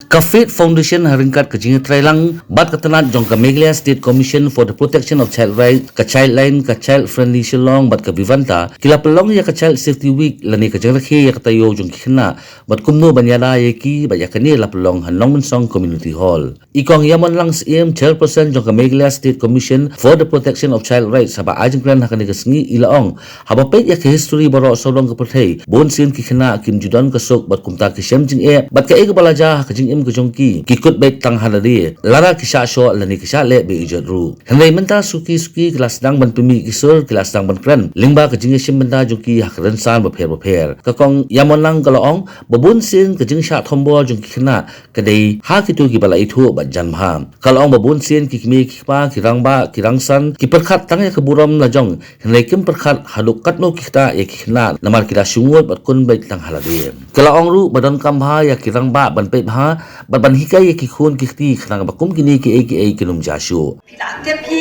Kafit Foundation haringkat ke jinga trailang bat katanat jong ka Meghalaya State Commission for the Protection of Child Rights ka child line ka child friendly Shillong bat ka bivanta kila pelong ya ka Child Safety Week lani ka jangrakhe ya katayo jong Khynnah bat kumno banyada ya ki bat ya kani la pelong hanong mensong community hall ikong Iamonlang CM chairperson jong ka Meghalaya State Commission for the Protection of Child Rights haba Ïajan kran hakani ka sengi ilaong haba pet ya ka history borok solong ka perthai Bunsien ki Khynnah kim judan ka sok bat kumta ki shem jing bat ka e ka balaja ka jing ke jongki kikut bet tang haladi lara kisha sho lani kisha le be ijadru hendai menta suki kelas dang ban pemi kisur kelas dang ban kran lingba ke jinge sim benda jongki hakren san ba pher ka kong Iamonlang kalaong Bunsien ke Jingshah Thombor jongki Khynnah kadai ha Kito ki bala Ithuh ba janmha kalaong Bunsien ki kimi Kiba kirangba kirangsan ki perkhat tang ya keburam lajong hendai kim perkhat halukat no kita ya Khynnah namar kira sungut bat kun bet tang haladi kalaong ru badan kambha ya kirangba ban pe bha ban hikai ki khun ki ti khang bakum kini ki aka kinum jashu pilate pi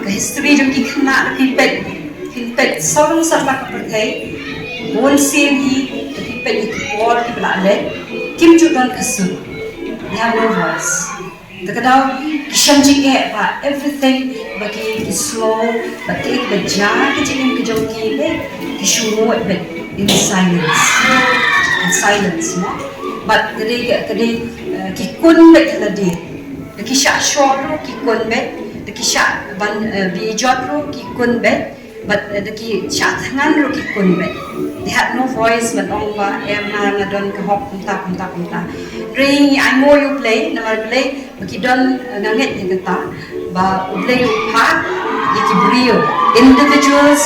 ka history jom ki Khynnah ki pet song sa ba ka perthai Bunsien ki pet ki por ki blale kim judan kasu ya no voice takadaw kishamji ke ba everything baki ki slow baki ki baja ki jing ki jom ki be ki shuru be in silence no but kadi ki kun bet ladi ki sha shoro ki kun bet ki sha ban bi jotro ki kun bet but ki sha thangan ro ki kun bet they had no voice but ong ba em na don ka hok kumta ring I know you play na play ki don nganget ni kata ba play you part ki brio individuals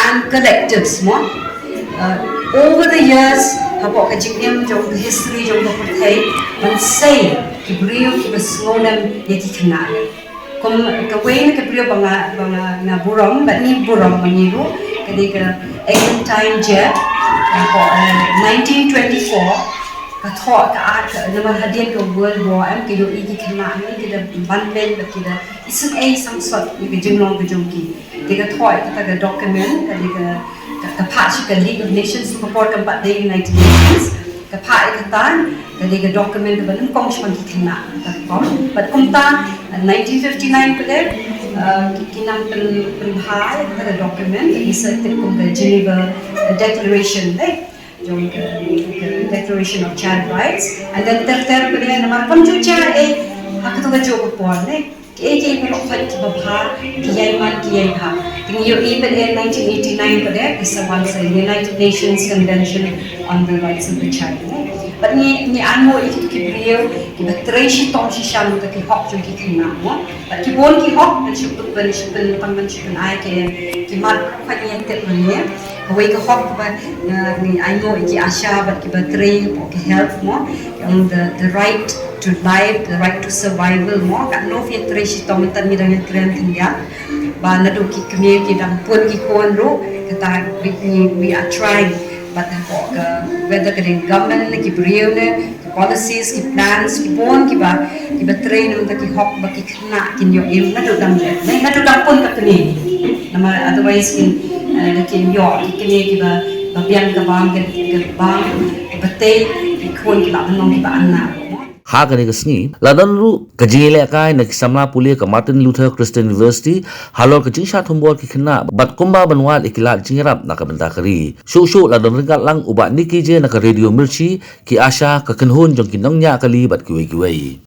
and collectives mo over the years habok ka jingem jong history jong ko perthai ban say ki brio ki basnonam ye ki Khynnah kom ka way ka brio banga na burong ba ni burong maniru kadi ka time je ko 1924 ka tho ka art nama hadian ko world war am ki do ki Khynnah ni ki da banben ba ki da isun a sang sot ni jinglong ka jong ki ka tho ka ta document kadi ka patch ka League of Nations support ka pat the United Nations ka pa ikatan kadi ka document ba nung kong shpang ki Khynnah ka ko but kumta 1959 pade kinang penbhai ka document isa kum ka Geneva Declaration right jong ka Declaration of Child Rights and then ter pade namar pamjucha hak to ka jogo por ne ke ko fat babha kiyaiman kiyaiha you even in 1989 pada isa once the United Nations Convention on the Rights of the Child but ni anu ikut ki brio ki batrai shi tong shi sham ta ki hok ki Khynnah mo but ki bon ki hok dan shi put ban shi pen pang ban shi pen ai ke ki mar pa ni tet ni we ka hok ba ni anu ki asha but ki batrai ki help mo the right to life, the right to survival mo ka no fi treshi tong tan mi dang kren tindia ba na do ki kme ki dang pun ki kon ro kata we are trying but whether the government ki brio ne policies ki plans ki bon ki ba train um ki hok ba ki Khynnah kin yo im na do dang le na do dang pun ka kne nama otherwise kin yo ki kne ki ba biang ka bang ke bang ba te ki kon ki ba nong ki ba anna ha kani ka sengi ladon ru ka jingile kai na kisamla puli ka Martin Luther Christian University halor ka Jingshah Thombor ki Khynnah bat kumba banwat ikilat jingrap na ka benta kari shu ladon ringkat lang uba niki je na ka radio mirchi ki asha ka kenhun jong kinong nya kali bat kiwei